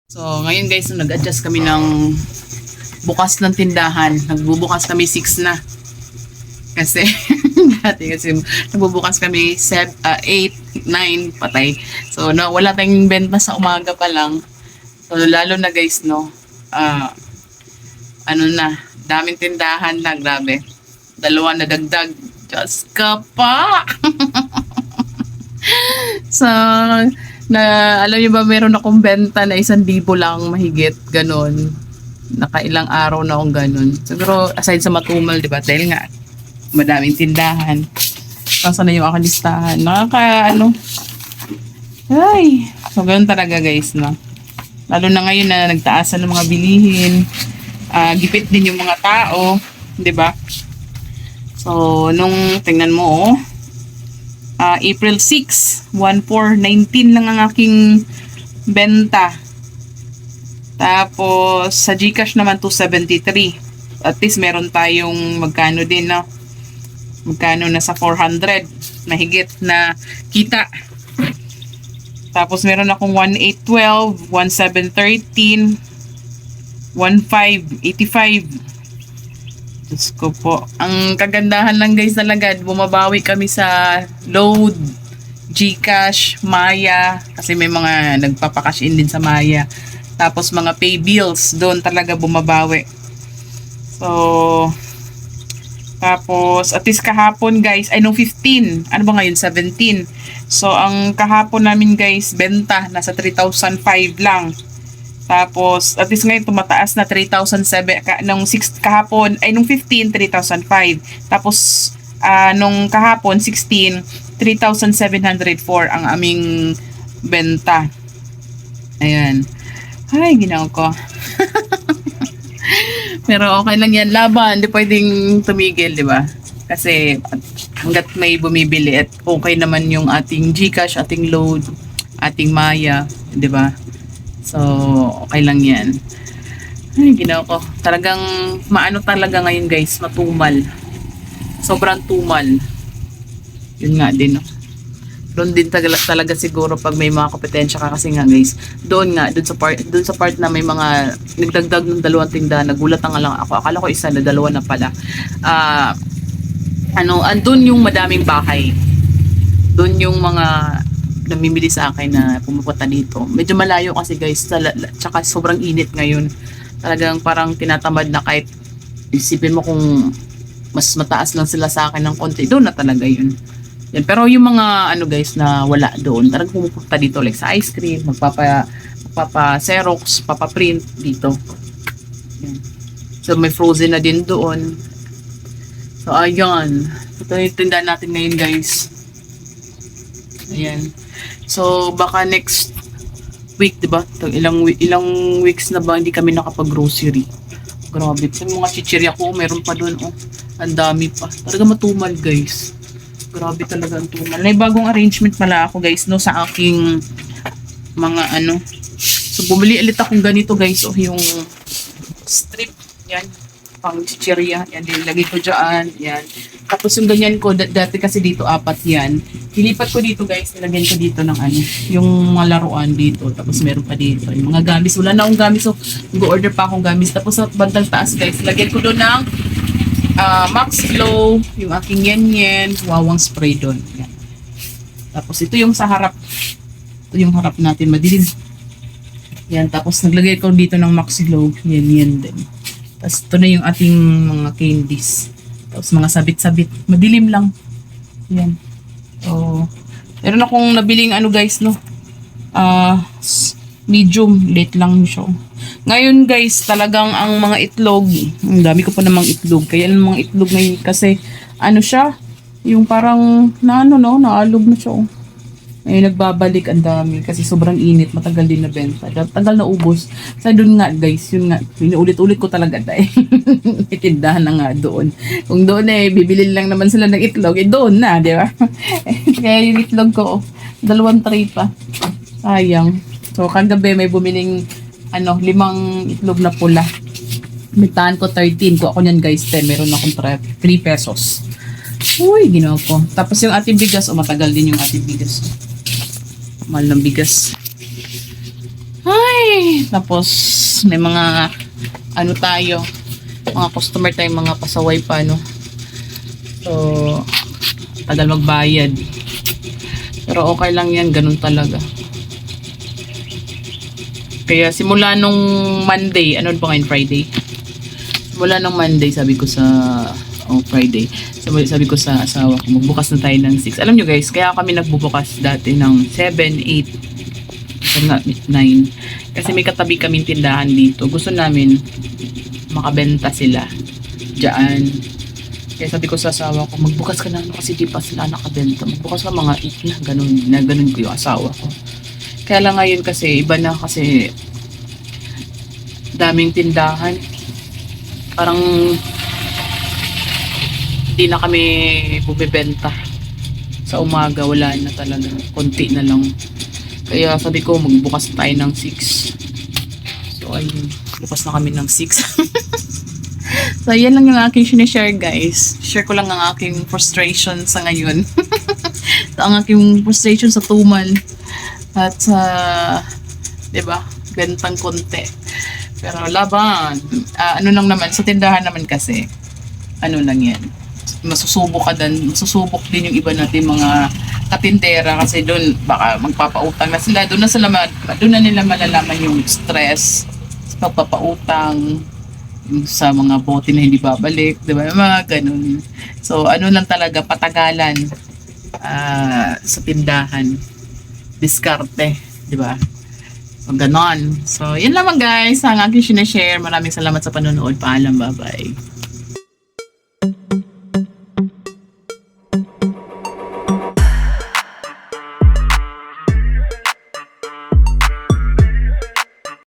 So, ngayon guys, nag-adjust kami ng bukas ng tindahan. Nagbubukas kami 6 na. Kasi, dati kasi nagbubukas kami 8, 9, patay. So, wala tayong benta sa umaga pa lang. So, lalo na guys, no, ano na, daming tindahan na, grabe. 2 na dagdag. Diyos ka pa! So, alam niyo ba, meron akong benta na 1,000 lang mahigit, ganun. Nakailang araw na akong ganun. Siguro, aside sa matumal, di ba? Dahil nga, madaming tindahan. Kasi na yung aking listahan. Ay, so ganun talaga guys, no? Lalo na ngayon na nagtaasan ng mga bilihin. Gipit din yung mga tao, di ba? So, tingnan mo, April 6, 1,419 lang ang aking benta. Tapos, sa GCash naman 273. At least meron tayong magkano din, no? Magkano na sa 400 mahigit na kita. Tapos, meron akong 1,812, 1,713, 1,585. Diyos ko po. Ang kagandahan lang guys talaga, bumabawi kami sa load, GCash, Maya, kasi may mga nagpapakash in din sa Maya. Tapos mga pay bills, doon talaga bumabawi. So, tapos at least kahapon guys, ay no 15, ano ba ngayon, 17. So, ang kahapon namin guys, benta, nasa 3,005 lang. Tapos, at least ngayon tumataas na 3,007 nung 6 kahapon, ay nung 15, 3,005. Tapos, nung kahapon, 16, 3,704 ang aming benta. Ayan. Ay, ginawa ko. Pero okay lang yan. Laban, hindi pwedeng tumigil, di ba? Kasi, hanggat may bumibili at okay naman yung ating GCash, ating load, ating Maya, di ba? So, okay lang yan. Ay, ginawa ko. Talagang, maano talaga ngayon guys, matumal. Sobrang tumal. Yun nga din, no? Doon din talaga siguro pag may mga kompetensya ka kasi nga guys, doon sa part na may mga nagdagdag ng 2 tindahan, nagulat nga lang ako. Akala ko 1 na 2 na pala. Andun yung madaming bahay. Doon yung mga namimili sa akin na pumupunta dito. Medyo malayo kasi guys, tsaka sobrang init ngayon. Talagang parang tinatamad na kahit isipin mo kung mas mataas lang sila sa akin ng konti, doon na talaga yun. Yan. Pero yung mga guys na wala doon, talagang pumupunta dito like sa ice cream, magpapa-xerox, papa-print dito. Yan. So may frozen na din doon. So ayun. Ito yung tindahan natin ngayon guys. Ayan. So, baka next week, diba? Ilang weeks na ba hindi kami nakapag-grocery. Grabe. Sa mga chichirya ko, meron pa doon. Oh. Ang dami pa. Talaga matumal, guys. Grabe talaga ang tumal. May bagong arrangement pala ako, guys, no, sa aking mga So, bumili ulit akong ganito, guys. Oh, yung strip. Yan. Pang chichirya. Yan. Lagay ko dyan. Yan. Tapos yung ganyan ko, dati kasi dito 4 yan. Hilipat ko dito guys, nilagyan ko dito ng yung mga laruan dito. Tapos meron pa dito, yung mga gamis. Wala na akong gamis, so mag-order pa akong gamis. Tapos sa bandang taas guys, lagyan ko doon ng Max Glow, yung aking yen-yen, wawang spray doon. Yan. Tapos ito yung sa harap. Ito yung harap natin, madilim. Yan, tapos naglagay ko dito ng Max Glow, yen-yen din. Tapos ito na yung ating mga candies. Tapos mga sabit-sabit. Madilim lang. Yan. So, meron akong nabiling guys, no? Medium. Late lang siya. Ngayon guys, talagang ang mga itlog, ang dami ko pa namang itlog. Kaya ang mga itlog ngayon kasi, siya? Yung parang, naalog na siya. Oh. Ngayon nagbabalik ang dami kasi sobrang init, matagal din na benta. Tagal na ubos. Sa doon nga guys, yun nga, pinuulit-ulit ko talaga dahil itindahan na nga doon. Kung doon bibili lang naman sila ng itlog, doon na, di ba? Kaya yung itlog ko, 2 tray pa. Sayang. So kagabi may bumiling 5 itlog na pula. Bintahan ko 13. Kung ako niyan guys, 10. Meron akong 3 pesos. Uy, ginawa ko. Tapos yung ating bigas, matagal din yung ating bigas. Mahal ng bigas. Ay, tapos may mga ano tayo, mga customer tayong mga pasaway pa, no? So, tagal magbayad. Pero okay lang yan, ganun talaga. Kaya simula nung Monday, ano ba ngayon, Friday? Simula nung Monday, sabi ko sa, Friday, sabi ko sa asawa ko, magbukas na tayo ng 6. Alam nyo guys, kaya kami nagbubukas dati ng 7, 8, not 9. Kasi may katabi kaming tindahan dito. Gusto namin makabenta sila diyan. Kaya sabi ko sa asawa ko, magbukas ka na kasi di pa sila nakabenta. Magbukas ka mga 8 na, ganun ko yung asawa ko. Kaya lang ngayon kasi, iba na kasi daming tindahan. Parang hindi na kami bubibenta. Sa umaga, wala na talaga. Konti na lang. Kaya sabi ko, magbukas tayo ng 6. So, ayun. Bukas na kami ng 6. So, yan lang yung aking sinishare, guys. Share ko lang ang aking frustration sa ngayon. Ang aking frustration sa tumal. At sa, diba, bentang konti. Pero laban. Ano lang naman, sa tindahan naman kasi, ano lang yan. Masusubok din yung iba natin mga katindera kasi doon baka magpapautang na sila. Doon na nila malalaman yung stress sa pagpapautang, yung sa mga bote na hindi babalik, di ba? Mga ganun. So, ano lang talaga, patagalan sa tindahan. Diskarte, di ba? So, ganon. So, yun lamang guys, ang aking sinashare. Maraming salamat sa panonood. Paalam, bye-bye.